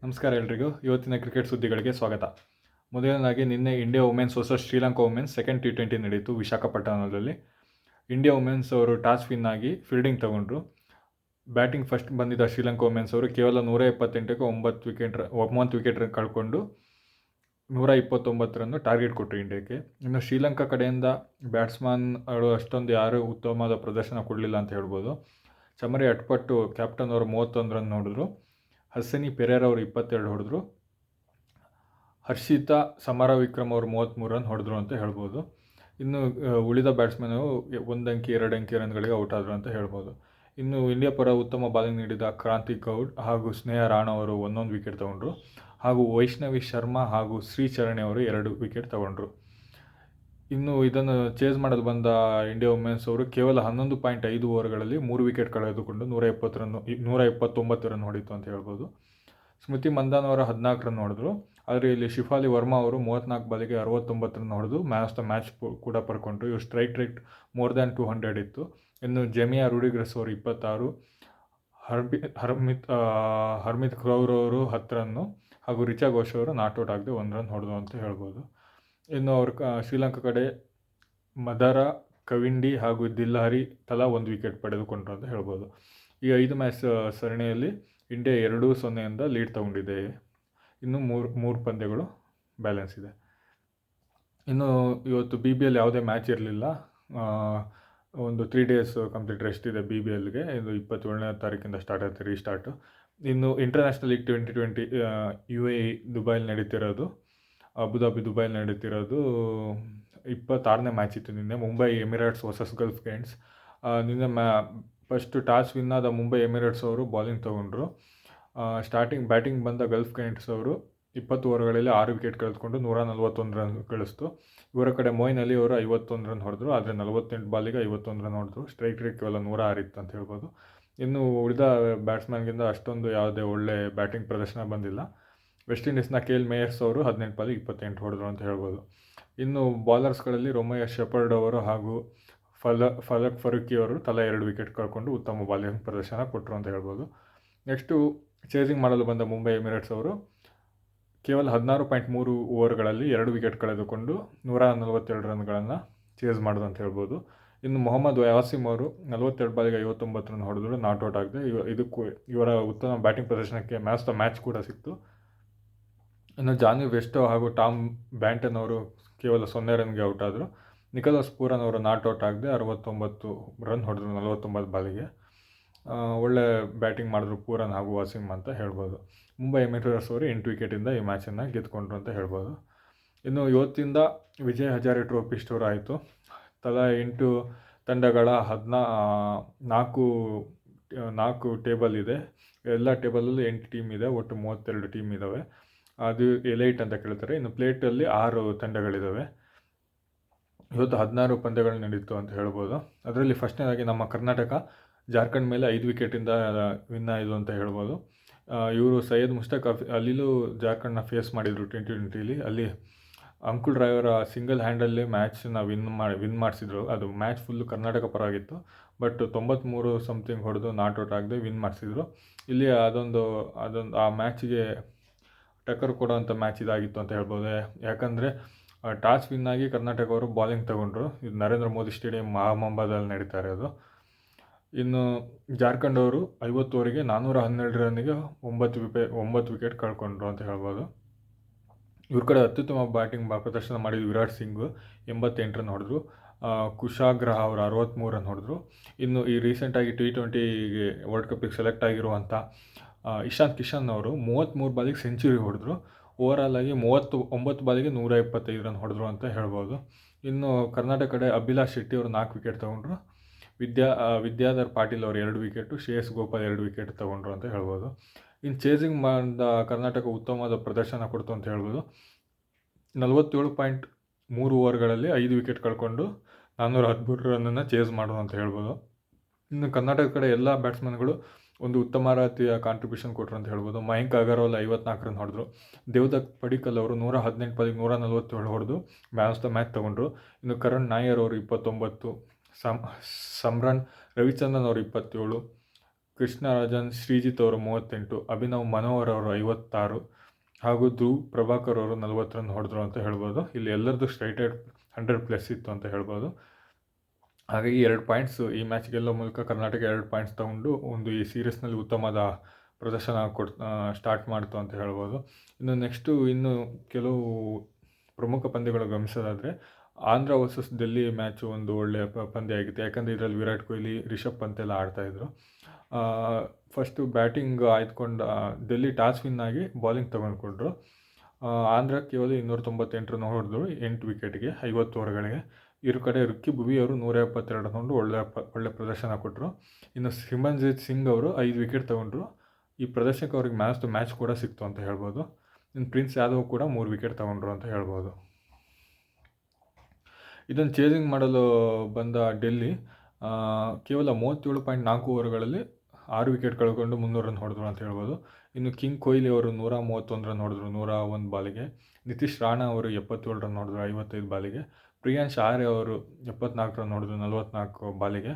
ನಮಸ್ಕಾರ ಎಲ್ರಿಗೂ. ಇವತ್ತಿನ ಕ್ರಿಕೆಟ್ ಸುದ್ದಿಗಳಿಗೆ ಸ್ವಾಗತ. ಮೊದಲನೇದಾಗಿ ನಿನ್ನೆ India women's versus Sri Lanka women's second T20 ನಡೆಯಿತು ವಿಶಾಖಪಟ್ಟಣದಲ್ಲಿ. ಇಂಡಿಯಾ ವುಮೆನ್ಸ್ ಅವರು ಟಾಸ್ ವಿನ್ ಆಗಿ ಫೀಲ್ಡಿಂಗ್ ತಗೊಂಡ್ರು. ಬ್ಯಾಟಿಂಗ್ ಫಸ್ಟ್ ಬಂದಿದ್ದ ಶ್ರೀಲಂಕಾ ವುಮೆನ್ಸ್ ಅವರು ಕೇವಲ 178ಕ್ಕೆ 9 ವಿಕೆಟ್ ಕಳ್ಕೊಂಡು 129 ರನ್ನು ಟಾರ್ಗೆಟ್ ಕೊಟ್ಟರು ಇಂಡಿಯಾಕ್ಕೆ. ಇನ್ನು ಶ್ರೀಲಂಕಾ ಕಡೆಯಿಂದ ಬ್ಯಾಟ್ಸ್ಮನ್ಗಳು ಅಷ್ಟೊಂದು ಯಾರೂ ಉತ್ತಮವಾದ ಪ್ರದರ್ಶನ ಕೊಡಲಿಲ್ಲ ಅಂತ ಹೇಳ್ಬೋದು. ಚಮರಿ ಅಟ್ಪಟ್ಟು ಕ್ಯಾಪ್ಟನ್ ಅವರು 31 ರನ್ ಹೊಡೆದ್ರು. ಹಸ್ಸನಿ ಪೆರೇರ ಅವರು 22 ಹೊಡೆದ್ರು. ಹರ್ಷಿತಾ ಸಮರವಿಕ್ರಮ್ ಅವರು 33 ರನ್ ಹೊಡೆದ್ರು ಅಂತ ಹೇಳ್ಬೋದು. ಇನ್ನು ಉಳಿದ ಬ್ಯಾಟ್ಸ್ಮನ್ 1 ಅಂಕಿ 2 ಅಂಕಿ ರನ್ಗಳಿಗೆ ಔಟ್ ಆದರು ಅಂತ ಹೇಳ್ಬೋದು. ಇನ್ನು ಇಂಡಿಯಾ ಪರ ಉತ್ತಮ ಬಾಲಿಂಗ್ ನೀಡಿದ ಕ್ರಾಂತಿ ಗೌಡ್ ಹಾಗೂ ಸ್ನೇಹ ರಾಣಾ ಅವರು 1 ವಿಕೆಟ್ ತಗೊಂಡ್ರು. ಹಾಗೂ ವೈಷ್ಣವಿ ಶರ್ಮಾ ಹಾಗೂ ಶ್ರೀಚರಣಿ ಅವರು 2 ವಿಕೆಟ್ ತಗೊಂಡ್ರು. ಇನ್ನು ಇದನ್ನು ಚೇಸ್ ಮಾಡಲು ಬಂದ ಇಂಡಿಯಾ ವುಮೆನ್ಸ್ ಅವರು ಕೇವಲ 11.5 ಓವರ್ಗಳಲ್ಲಿ 3 ವಿಕೆಟ್ ಕಳೆದುಕೊಂಡು 129 ರನ್ ಹೊಡಿತು ಅಂತ ಹೇಳ್ಬೋದು. ಸ್ಮೃತಿ ಮಂದಾನ್ ಅವರು 14 ರನ್ ಹೊಡೆದ್ರು. ಆದರೆ ಇಲ್ಲಿ ಶಿಫಾಲಿ ವರ್ಮಾ ಅವರು 34 ಬಾಲಿಗೆ 69 ರನ್ ಹೊಡೆದು ಮ್ಯಾನ್ ಆಫ್ ದ ಮ್ಯಾಚ್ ಕೂಡ ಪಡ್ಕೊಂಡ್ರು. ಇವರು ಸ್ಟ್ರೈಕ್ ರೇಟ್ ಮೋರ್ ದ್ಯಾನ್ 200 ಇತ್ತು. ಇನ್ನು ಜೆಮಿಯಾ ರೂಡಿಗ್ರೆಸ್ ಅವರು 26, ಹರ್ಮಿತ್ ಕೌರ್ ಅವರು 10 ರನ್ನು ಹಾಗೂ ರಿಚಾ ಘೋಷ್ ಅವರು ನಾಟ್ಔಟ್ ಆಗದೆ 1 ರನ್ ಹೊಡೆದು ಅಂತ ಹೇಳ್ಬೋದು. ಇನ್ನು ಅವರು ಶ್ರೀಲಂಕಾ ಕಡೆ ಮದರ, ಕವಿಂಡಿ ಹಾಗೂ ದಿಲ್ಹರಿ ತಲಾ 1 ವಿಕೆಟ್ ಪಡೆದುಕೊಂಡ್ರು ಅಂತ ಹೇಳ್ಬೋದು. ಈ 5 ಮ್ಯಾಚ್ ಸರಣಿಯಲ್ಲಿ ಇಂಡಿಯಾ 2-0 ಲೀಡ್ ತಗೊಂಡಿದೆ. ಇನ್ನು ಮೂರು ಪಂದ್ಯಗಳು ಬ್ಯಾಲೆನ್ಸ್ ಇದೆ. ಇನ್ನು ಇವತ್ತು BBL ಯಾವುದೇ ಮ್ಯಾಚ್ ಇರಲಿಲ್ಲ. ಒಂದು 3 days ಕಂಪ್ಲೀಟ್ ರೆಸ್ಟ್ ಇದೆ BBLಗೆ. ಇದು 27ನೇ ತಾರೀಕಿಂದ ಸ್ಟಾರ್ಟ್ ಆಗುತ್ತೆ ರೀಸ್ಟಾರ್ಟು. ಇನ್ನು ಇಂಟರ್ನ್ಯಾಷನಲ್ ಲೀಗ್ 2020 UAE ದುಬೈಲಿ ನಡೀತಿರೋದು, ಅಬುದಾಬಿ ದುಬೈಲಿ ನಡೀತಿರೋದು 26ನೇ ಮ್ಯಾಚ್ ಇತ್ತು ನಿನ್ನೆ. Mumbai Emirates versus Gulf Giants. ನಿನ್ನೆ ಫಸ್ಟ್ ಟಾಸ್ ವಿನ್ ಆದ ಮುಂಬೈ ಎಮಿರೇಟ್ಸ್ ಅವರು ಬಾಲಿಂಗ್ ತೊಗೊಂಡ್ರು. ಬ್ಯಾಟಿಂಗ್ ಬಂದ ಗಲ್ಫ್ ಗೈನ್ಸ್ ಅವರು 20 ಓವರ್ಗಳಲ್ಲಿ 6 ವಿಕೆಟ್ ಕಳೆದುಕೊಂಡು 141 ರನ್ ಗಳಿಸ್ತು. ಇವರ ಕಡೆ ಮೊಯಿನ್ ಅಲಿ ಅವರು 51 ರನ್ ಹೊಡೆದ್ರು. ಆದರೆ 48 ಬಾಲಿಗೆ 51 ರನ್ ಹೊಡೆದ್ರು. ಸ್ಟ್ರೈಕ್ ರೇಟ್ ಕೇವಲ 106 ಇತ್ತು ಅಂತ ಹೇಳ್ಬೋದು. ಇನ್ನು ಉಳಿದ ಬ್ಯಾಟ್ಸ್ಮನ್ಗಿಂತ ಅಷ್ಟೊಂದು ಯಾವುದೇ ಒಳ್ಳೆ ಬ್ಯಾಟಿಂಗ್ ಪ್ರದರ್ಶನ ಬಂದಿಲ್ಲ. ವೆಸ್ಟ್ ಇಂಡೀಸ್ನ ಕೇಲ್ ಮೇಯರ್ಸ್ ಅವರು 18 ಬಾಲಿಗೆ 28 ಹೊಡೆದ್ರು ಅಂತ ಹೇಳ್ಬೋದು. ಇನ್ನು ಬಾಲರ್ಸ್ಗಳಲ್ಲಿ ರೊಮಯ್ಯ ಶೆಪರ್ಡ್ ಅವರು ಹಾಗೂ ಫಲಕ್ ಫರೂಕಿ ಅವರು ತಲಾ 2 ವಿಕೆಟ್ ಕಳ್ಕೊಂಡು ಉತ್ತಮ ಬಾಲಿಂಗ್ ಪ್ರದರ್ಶನ ಕೊಟ್ಟರು ಅಂತ ಹೇಳ್ಬೋದು. ನೆಕ್ಸ್ಟು ಚೇಸಿಂಗ್ ಮಾಡಲು ಬಂದ ಮುಂಬೈ ಎಮಿರೇಟ್ಸ್ ಅವರು ಕೇವಲ 16.3 ಓವರ್ಗಳಲ್ಲಿ 2 ವಿಕೆಟ್ ಕಳೆದುಕೊಂಡು 142 ರನ್ಗಳನ್ನು ಚೇಸ್ ಮಾಡೋದು ಅಂತ ಹೇಳ್ಬೋದು. ಇನ್ನು ಮೊಹಮ್ಮದ್ ವಾಸಿಮ್ ಅವರು 42 ಬಾಲಿಗೆ 59 ರನ್ ಹೊಡೆದ್ರು, ನಾಟ್ಔಟ್ ಆಗದೆ. ಇವರ ಉತ್ತಮ ಬ್ಯಾಟಿಂಗ್ ಪ್ರದರ್ಶನಕ್ಕೆ ಮ್ಯಾನ್ ಆಫ್ ದ ಮ್ಯಾಚ್ ಕೂಡ ಸಿಕ್ತು. ಇನ್ನು ಜಾನಿ ವೆಸ್ಟೋ ಹಾಗೂ ಟಾಮ್ ಬ್ಯಾಂಟನ್ ಅವರು ಕೇವಲ 0 ರನ್ಗೆ ಔಟ್ ಆದರು. ನಿಕೋಲಸ್ ಪೂರನ್ ಅವರು ನಾಟ್ಔಟ್ ಆಗದೆ 69 ರನ್ ಹೊಡೆದ್ರು 49 ಬಾಲಿಗೆ. ಒಳ್ಳೆ ಬ್ಯಾಟಿಂಗ್ ಮಾಡಿದ್ರು ಪೂರನ್ ಹಾಗೂ ವಾಸಿಮ್ ಅಂತ ಹೇಳ್ಬೋದು. ಮುಂಬೈ ಎಮಿರೇಟ್ಸ್ ಅವರು 8 ವಿಕೆಟಿಂದ ಈ ಮ್ಯಾಚನ್ನು ಗೆದ್ದುಕೊಂಡ್ರು ಅಂತ ಹೇಳ್ಬೋದು. ಇನ್ನು ಇವತ್ತಿಂದ ವಿಜಯ್ ಹಜಾರೆ ಟ್ರೋಫಿ ಸ್ಟೋರ್ ಆಯಿತು. ತಲಾ 8 ತಂಡಗಳ 14 ಟೇಬಲ್ ಇದೆ. ಎಲ್ಲ ಟೇಬಲಲ್ಲಿ 8 ಟೀಮ್ ಇದೆ. ಒಟ್ಟು 32 ಟೀಮ್ ಇದ್ದಾವೆ. ಅದು ಎಲೈಟ್ ಅಂತ ಕೇಳ್ತಾರೆ. ಇನ್ನು ಪ್ಲೇಟಲ್ಲಿ 6 ತಂಡಗಳಿದ್ದಾವೆ. ಇವತ್ತು 16 ಪಂದ್ಯಗಳು ನಡೀತು ಅಂತ ಹೇಳ್ಬೋದು. ಅದರಲ್ಲಿ ಫಸ್ಟ್ನೇದಾಗಿ ನಮ್ಮ ಕರ್ನಾಟಕ ಜಾರ್ಖಂಡ್ ಮೇಲೆ 5 ವಿಕೆಟಿಂದ ವಿನ್ ಆಯಿತು ಅಂತ ಹೇಳ್ಬೋದು. ಇವರು ಸೈಯದ್ ಮುಷ್ತಾಕ್ ಅಲಿಲೂ ಜಾರ್ಖಂಡ್ನ ಫೇಸ್ ಮಾಡಿದರು 2020. ಅಲ್ಲಿ ಅಂಕುಲ್ ಡ್ರೈವರ ಸಿಂಗಲ್ ಹ್ಯಾಂಡಲ್ಲೇ ಮ್ಯಾಚನ್ನ ವಿನ್ ಮಾಡಿಸಿದ್ರು. ಅದು ಮ್ಯಾಚ್ ಫುಲ್ಲು ಕರ್ನಾಟಕ ಪರವಾಗಿತ್ತು. ಬಟ್ 93 ಸಮಥಿಂಗ್ ಹೊಡೆದು ನಾಟ್ಔಟ್ ಆಗದೆ ವಿನ್ ಮಾಡಿಸಿದ್ರು. ಇಲ್ಲಿ ಅದೊಂದು ಆ ಮ್ಯಾಚಿಗೆ ಟಕ್ಕರ್ ಕೊಡೋವಂಥ ಮ್ಯಾಚ್ ಇದಾಗಿತ್ತು ಅಂತ ಹೇಳ್ಬೋದು. ಯಾಕಂದರೆ ಟಾಸ್ ವಿನ್ ಆಗಿ ಕರ್ನಾಟಕ ಅವರು ಬಾಲಿಂಗ್ ತಗೊಂಡ್ರು. ಇದು ನರೇಂದ್ರ ಮೋದಿ ಸ್ಟೇಡಿಯಂ ಮಹಾಮಂಬಾದಲ್ಲಿ ನಡೀತಾ ಇರೋದು. ಇನ್ನು ಜಾರ್ಖಂಡ್ ಅವರು 50 ಓವರಿಗೆ 412 ರನ್ನಿಗೆ 9 ವಿಕೆಟ್ ಕಳ್ಕೊಂಡ್ರು ಅಂತ ಹೇಳ್ಬೋದು. ಇವ್ರ ಕಡೆ ಅತ್ಯುತ್ತಮ ಬ್ಯಾಟಿಂಗ್ ಪ್ರದರ್ಶನ ಮಾಡಿದ ವಿರಾಟ್ ಸಿಂಗ್ 88 ರನ್ ಹೊಡೆದ್ರು. ಕುಶಾಗ್ರಹ ಅವರು 63 ರನ್ ಹೊಡೆದ್ರು. ಇನ್ನು ಈ ರೀಸೆಂಟಾಗಿ T20ಗೆ ವರ್ಲ್ಡ್ ಕಪ್ಪಿಗೆ ಸೆಲೆಕ್ಟ್ ಆಗಿರುವಂಥ ಇಶಾಂತ್ ಕಿಶನ್ ಅವರು 33 ಬಾಲಿಗೆ ಸೆಂಚುರಿ ಹೊಡೆದ್ರು. ಓವರಾಲ್ ಆಗಿ 39 ಬಾಲಿಗೆ 125 ರನ್ ಹೊಡೆದ್ರು ಅಂತ ಹೇಳ್ಬೋದು. ಇನ್ನು ಕರ್ನಾಟಕ ಕಡೆ ಅಭಿಲಾಷ್ ಶೆಟ್ಟಿ ಅವರು 4 ವಿಕೆಟ್ ತೊಗೊಂಡ್ರು. ವಿದ್ಯಾಧರ್ ಪಾಟೀಲ್ ಅವರು 2 ವಿಕೆಟು, ಶ್ರೇಯಸ್ ಗೋಪಾಲ್ 2 ವಿಕೆಟ್ ತೊಗೊಂಡ್ರು ಅಂತ ಹೇಳ್ಬೋದು. ಇನ್ನು ಚೇಸಿಂಗ್ ಮಾಡಿದ ಕರ್ನಾಟಕ ಉತ್ತಮವಾದ ಪ್ರದರ್ಶನ ಕೊಡ್ತು ಅಂತ ಹೇಳ್ಬೋದು. 47.3 ಓವರ್ಗಳಲ್ಲಿ 5 ವಿಕೆಟ್ ಕಳ್ಕೊಂಡು 413 ರನ್ನನ್ನು ಚೇಸ್ ಮಾಡೋದು ಅಂತ ಹೇಳ್ಬೋದು. ಇನ್ನು ಕರ್ನಾಟಕ ಕಡೆ ಎಲ್ಲ ಬ್ಯಾಟ್ಸ್ಮನ್ಗಳು ಒಂದು ಉತ್ತಮ ರೀತಿಯ ಕಾಂಟ್ರಿಬ್ಯೂಷನ್ ಕೊಟ್ಟರು ಅಂತ ಹೇಳ್ಬೋದು. ಮಯಾಂಕ್ ಅಗರ್ವಾಲ್ 54 ರನ್ ಹೊಡೆದ್ರು. ದೇವದತ್ ಪಡಿಕ್ಕಲ್ ಅವರು 118 ಬಾಲಿಗೆ 147 ಹೊಡೆದು ಮ್ಯಾನ್ ಆಫ್ ದ ಮ್ಯಾಚ್ ತೊಗೊಂಡ್ರು. ಇನ್ನು ಕರಣ್ ನಾಯರ್ ಅವರು 29, ಸಮ್ರನ್ ರವಿಚಂದ್ರನ್ ಅವರು 27, ಕೃಷ್ಣರಾಜನ್ ಶ್ರೀಜಿತ್ ಅವರು 38, ಅಭಿನವ್ ಮನೋಹರ್ ಅವರು 56 ಹಾಗೂ ಧ್ರುವ್ ಪ್ರಭಾಕರ್ ಅವರು 40 ರನ್ ಹೊಡೆದ್ರು ಅಂತ ಹೇಳ್ಬೋದು. ಇಲ್ಲಿ ಎಲ್ಲರದ್ದು ಸ್ಟ್ರೈಟೆಡ್ 100+ ಇತ್ತು ಅಂತ ಹೇಳ್ಬೋದು. ಹಾಗಾಗಿ 2 ಪಾಯಿಂಟ್ಸ್ ಈ ಮ್ಯಾಚ್ ಗೆಲ್ಲೋ ಮೂಲಕ ಕರ್ನಾಟಕ 2 ಪಾಯಿಂಟ್ಸ್ ತಗೊಂಡು ಒಂದು ಈ ಸೀರೀಸ್ನಲ್ಲಿ ಉತ್ತಮವಾದ ಪ್ರದರ್ಶನ ಸ್ಟಾರ್ಟ್ ಮಾಡ್ತು ಅಂತ ಹೇಳ್ಬೋದು. ಇನ್ನು ನೆಕ್ಸ್ಟು ಕೆಲವು ಪ್ರಮುಖ ಪಂದ್ಯಗಳು ಗಮನಿಸೋದಾದರೆ ಆಂಧ್ರ ವರ್ಸಸ್ ಡೆಲ್ಲಿ ಮ್ಯಾಚು ಒಂದು ಒಳ್ಳೆಯ ಪಂದ್ಯ ಆಗಿತ್ತು. ಯಾಕಂದರೆ ಇದರಲ್ಲಿ ವಿರಾಟ್ ಕೊಹ್ಲಿ, ರಿಷಬ್ ಪಂತ್ ಎಲ್ಲ ಆಡ್ತಾಯಿದ್ರು. ಫಸ್ಟು ಬ್ಯಾಟಿಂಗ್ ಆಯ್ದುಕೊಂಡು ಡೆಲ್ಲಿ ಟಾಸ್ ವಿನ್ ಆಗಿ ಬಾಲಿಂಗ್ ತಗೊಂಡ್ಕೊಂಡ್ರು. ಆಂಧ್ರ ಕೇವಲ 298 ರನ್ ಹೊಡೆದ್ರು 8 ವಿಕೆಟ್ಗೆ 50 ಓವರ್ಗಳಿಗೆ. ಇವ್ರ ಕಡೆ ರಿಕ್ಕಿ ಭುವಿ ಅವರು 172 ರನ್ ಹೊಂಡು ಒಳ್ಳೆ ಪ್ರದರ್ಶನ ಕೊಟ್ಟರು. ಇನ್ನು ಸಿಮರನ್ಜಿತ್ ಸಿಂಗ್ ಅವರು 5 ವಿಕೆಟ್ ತೊಗೊಂಡ್ರು. ಈ ಪ್ರದರ್ಶನಕ್ಕೆ ಅವ್ರಿಗೆ ಮ್ಯಾಚ್ ಕೂಡ ಸಿಕ್ತು ಅಂತ ಹೇಳ್ಬೋದು. ಇನ್ನು ಪ್ರಿನ್ಸ್ ಯಾದವ್ ಕೂಡ 3 ವಿಕೆಟ್ ತೊಗೊಂಡ್ರು ಅಂತ ಹೇಳ್ಬೋದು. ಇದನ್ನು ಚೇಸಿಂಗ್ ಮಾಡಲು ಬಂದ ಡೆಲ್ಲಿ ಕೇವಲ 37.4 ಓವರ್ಗಳಲ್ಲಿ 6 ವಿಕೆಟ್ ಕಳ್ಕೊಂಡು 300 ರನ್ ಹೊಡೆದ್ರು ಅಂತ ಹೇಳ್ಬೋದು. ಇನ್ನು ಕಿಂಗ್ ಕೊಹ್ಲಿ ಅವರು 131 ರನ್ ಹೊಡೆದ್ರು 101 ಬಾಲಿಗೆ. ನಿತೀಶ್ ರಾಣಾ ಅವರು 77 ರನ್ ಹೊಡೆದ್ರು 55 ಬಾಲಿಗೆ. ಪ್ರಿಯಾಂಶ್ ಆರ್ಯ ಅವರು 74 ರನ್ ಹೊಡೆದ್ರು 44 ಬಾಲಿಗೆ.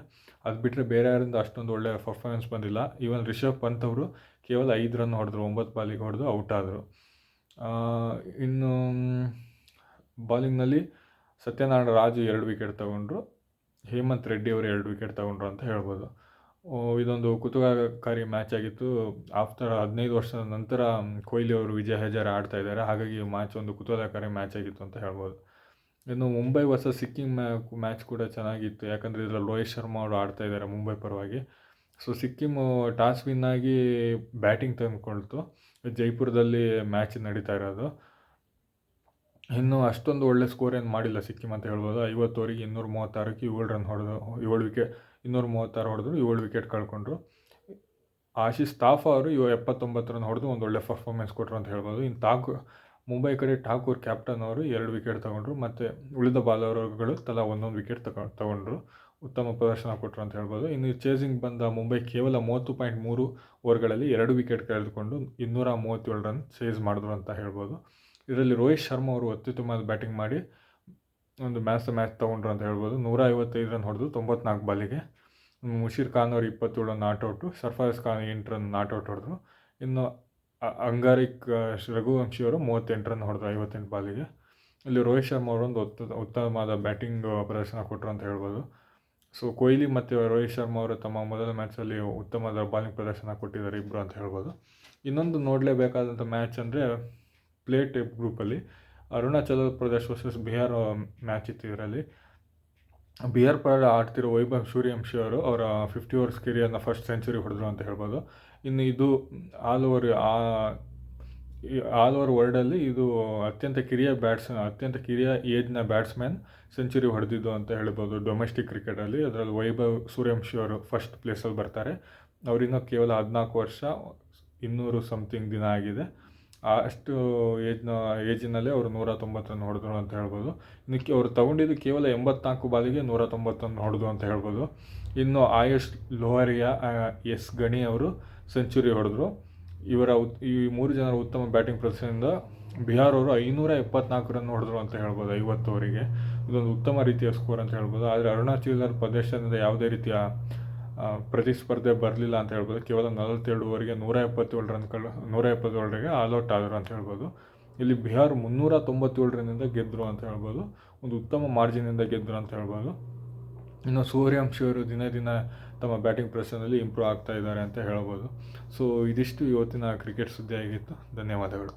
ಅದು ಬಿಟ್ಟರೆ ಬೇರೆ ಯಾರಿಂದ ಅಷ್ಟೊಂದು ಒಳ್ಳೆಯ ಪರ್ಫಾರ್ಮೆನ್ಸ್ ಬಂದಿಲ್ಲ. ಈವನ್ ರಿಷಬ್ ಪಂತ್ ಅವರು ಕೇವಲ 5 ರನ್ ಹೊಡೆದ್ರು 9 ಬಾಲಿಗೆ ಹೊಡೆದು ಔಟ್ ಆದರು. ಇನ್ನು ಬಾಲಿಂಗ್ನಲ್ಲಿ ಸತ್ಯನಾರಾಯಣ ರಾಜು 2 ವಿಕೆಟ್ ತೊಗೊಂಡ್ರು. ಹೇಮಂತ್ ರೆಡ್ಡಿ ಅವರು 2 ವಿಕೆಟ್ ತೊಗೊಂಡ್ರು ಅಂತ ಹೇಳ್ಬೋದು. ಇದೊಂದು ಕುತೂಹಲಕಾರಿ ಮ್ಯಾಚ್ ಆಗಿತ್ತು. ಆಫ್ಟರ್ 15 ವರ್ಷದ ನಂತರ ಕೊಹ್ಲಿ ಅವರು ವಿಜಯ್ ಹಜಾರೆ ಆಡ್ತಾ ಇದ್ದಾರೆ. ಹಾಗಾಗಿ ಮ್ಯಾಚ್ ಒಂದು ಕುತೂಹಲಕಾರಿ ಮ್ಯಾಚ್ ಆಗಿತ್ತು ಅಂತ ಹೇಳ್ಬೋದು. ಇನ್ನು ಮುಂಬೈ ವರ್ಸಸ್ ಸಿಕ್ಕಿಂ ಮ್ಯಾಚ್ ಕೂಡ ಚೆನ್ನಾಗಿತ್ತು. ಯಾಕಂದರೆ ಇದರಲ್ಲಿ ರೋಹಿತ್ ಶರ್ಮಾ ಅವರು ಆಡ್ತಾ ಇದ್ದಾರೆ ಮುಂಬೈ ಪರವಾಗಿ. ಸೊ ಸಿಕ್ಕಿಮು ಟಾಸ್ ವಿನ್ ಆಗಿ ಬ್ಯಾಟಿಂಗ್ ತಂದುಕೊಳ್ತು. ಜೈಪುರದಲ್ಲಿ ಮ್ಯಾಚ್ ನಡೀತಾ ಇರೋದು. ಇನ್ನು ಅಷ್ಟೊಂದು ಒಳ್ಳೆ ಸ್ಕೋರ್ ಏನು ಮಾಡಿಲ್ಲ ಸಿಕ್ಕಿಂ ಅಂತ ಹೇಳ್ಬೋದು. 50 ಓವರಿಗೆ 236ಕ್ಕೆ 7 ರನ್ ಹೊಡೆದು 7 ವಿಕೆಟ್ 236 ಹೊಡೆದ್ರು 7 ವಿಕೆಟ್ ಕಳ್ಕೊಂಡ್ರು. ಆಶೀಶ್ ತಾಫಾ ಅವರು 79 ರನ್ ಹೊಡೆದು ಒಂದು ಒಳ್ಳೆ ಪರ್ಫಾರ್ಮೆನ್ಸ್ ಕೊಟ್ಟರು ಅಂತ ಹೇಳ್ಬೋದು. ಇನ್ನು ಮುಂಬೈ ಕಡೆ ಠಾಕೂರ್ ಕ್ಯಾಪ್ಟನ್ ಅವರು 2 ವಿಕೆಟ್ ತೊಗೊಂಡ್ರು. ಮತ್ತು ಉಳಿದ ಬಾಲರ್ಗಳು ತಲಾ 1 ವಿಕೆಟ್ ತೊಗೊಂಡ್ರು. ಉತ್ತಮ ಪ್ರದರ್ಶನ ಕೊಟ್ಟರು ಅಂತ ಹೇಳ್ಬೋದು. ಇನ್ನು ಚೇಸಿಂಗ್ ಬಂದ ಮುಂಬೈ ಕೇವಲ 30.3 ಓವರ್ಗಳಲ್ಲಿ 2 ವಿಕೆಟ್ ಕಳೆದುಕೊಂಡು 237 ರನ್ ಚೇಸ್ ಮಾಡಿದ್ರು ಅಂತ ಹೇಳ್ಬೋದು. ಇದರಲ್ಲಿ ರೋಹಿತ್ ಶರ್ಮಾ ಅವರು ಅತ್ಯುತ್ತಮವಾದ ಬ್ಯಾಟಿಂಗ್ ಮಾಡಿ ಒಂದು ಮ್ಯಾಚ್ ತೊಗೊಂಡ್ರು ಅಂತ ಹೇಳ್ಬೋದು. 155 ರನ್ ಹೊಡೆದು 94 ಬಾಲಿಗೆ. ಮುಷೀರ್ ಖಾನ್ ಅವರು 27 run not out. Sarfaraz Khan 8 run not out ಹೊಡೆದ್ರು. ಇನ್ನು ಅಂಗಾರಿಕ್ ರಘುವಂಶಿ ಅವರು 38 ರನ್ ಹೊಡೆದ್ರು 58 ಬಾಲಿಗೆ. ಇಲ್ಲಿ ರೋಹಿತ್ ಶರ್ಮಾ ಅವರು ಒಂದು ಉತ್ತಮವಾದ ಬ್ಯಾಟಿಂಗ್ ಪ್ರದರ್ಶನ ಕೊಟ್ಟರು ಅಂತ ಹೇಳ್ಬೋದು. ಸೊ ಕೊಹ್ಲಿ ಮತ್ತು ರೋಹಿತ್ ಶರ್ಮಾ ಅವರು ತಮ್ಮ ಮೊದಲ ಮ್ಯಾಚಲ್ಲಿ ಉತ್ತಮವಾದ ಬಾಲಿಂಗ್ ಪ್ರದರ್ಶನ ಕೊಟ್ಟಿದ್ದಾರೆ ಇಬ್ಬರು ಅಂತ ಹೇಳ್ಬೋದು. ಇನ್ನೊಂದು ನೋಡಲೇಬೇಕಾದಂಥ ಮ್ಯಾಚ್ ಅಂದರೆ ಪ್ಲೇಟ್ ಗ್ರೂಪಲ್ಲಿ ಅರುಣಾಚಲ ಪ್ರದೇಶ್ ವರ್ಸಸ್ ಬಿಹಾರ್ ಮ್ಯಾಚ್ ಇತ್ತು. ಇದರಲ್ಲಿ ಬಿಹಾರ್ ಪರ ಆಡ್ತಿರೋ ವೈಭವ್ ಸೂರ್ಯವಂಶಿ ಅವರು ಅವರ 50 ಓವರ್ಸ್ ಕೆರಿಯರ್ನ ಫಸ್ಟ್ ಸೆಂಚುರಿ ಹೊಡೆದ್ರು ಅಂತ ಹೇಳ್ಬೋದು. ಇನ್ನು ಇದು ಆಲ್ ಓವರ್ ವರ್ಲ್ಡಲ್ಲಿ ಇದು ಅತ್ಯಂತ ಕಿರಿಯ ಏಜ್ನ ಬ್ಯಾಟ್ಸ್ಮನ್ ಸೆಂಚುರಿ ಹೊಡೆದಿದ್ದು ಅಂತ ಹೇಳ್ಬೋದು ಡೊಮೆಸ್ಟಿಕ್ ಕ್ರಿಕೆಟಲ್ಲಿ. ಅದರಲ್ಲಿ ವೈಭವ್ ಸೂರ್ಯವಂಶಿ ಅವರು ಫಸ್ಟ್ ಪ್ಲೇಸಲ್ಲಿ ಬರ್ತಾರೆ. ಅವರಿಂದ ಕೇವಲ 14 ವರ್ಷ 200 ಸಮಥಿಂಗ್ ದಿನ ಆಗಿದೆ. ಅಷ್ಟು ಏಜಿನಲ್ಲೇ ಅವರು 190 ರನ್ ಹೊಡೆದ್ರು ಅಂತ ಹೇಳ್ಬೋದು. ಇನ್ನು ಅವರು ತಗೊಂಡಿದ್ದು ಕೇವಲ 84 ಬಾಲಿಗೆ 190 ರನ್ ಹೊಡೆದು ಅಂತ ಹೇಳ್ಬೋದು. ಇನ್ನು ಆಯುಷ್ ಲೋಹರಿಯಾ, ಎಸ್ ಗಣಿ ಅವರು ಸೆಂಚುರಿ ಹೊಡೆದ್ರು. ಈ 3 ಜನರ ಉತ್ತಮ ಬ್ಯಾಟಿಂಗ್ ಪ್ರದರ್ಶನದಿಂದ ಬಿಹಾರ್ ಅವರು 574 ರನ್ ಹೊಡೆದ್ರು ಅಂತ ಹೇಳ್ಬೋದು 50 ಓವರಿಗೆ. ಇದೊಂದು ಉತ್ತಮ ರೀತಿಯ ಸ್ಕೋರ್ ಅಂತ ಹೇಳ್ಬೋದು. ಆದರೆ ಅರುಣಾಚಲ ಪ್ರದೇಶದಿಂದ ಯಾವುದೇ ರೀತಿಯ ಪ್ರತಿಸ್ಪರ್ಧೆ ಬರಲಿಲ್ಲ ಅಂತ ಹೇಳ್ಬೋದು. ಕೇವಲ 47 ಓವರಿಗೆ 170 ರನ್ಗೆ ಆಲ್ಔಟ್ ಆದರು ಅಂತ ಹೇಳ್ಬೋದು. ಇಲ್ಲಿ ಬಿಹಾರ್ 397 ರನ್ನಿಂದ ಗೆದ್ದರು ಅಂತ ಹೇಳ್ಬೋದು. ಒಂದು ಉತ್ತಮ ಮಾರ್ಜಿನಿಂದ ಗೆದ್ದರು ಅಂತ ಹೇಳ್ಬೋದು. ಇನ್ನು ಸೂರ್ಯವಂಶಿ ಅವರು ದಿನ ತಮ್ಮ ಬ್ಯಾಟಿಂಗ್ ಪ್ರದರ್ಶನದಲ್ಲಿ ಇಂಪ್ರೂವ್ ಆಗ್ತಾ ಇದ್ದಾರೆ ಅಂತ ಹೇಳ್ಬೋದು. ಸೊ ಇದಿಷ್ಟು ಇವತ್ತಿನ ಕ್ರಿಕೆಟ್ ಸುದ್ದಿ ಆಗಿತ್ತು. ಧನ್ಯವಾದಗಳು.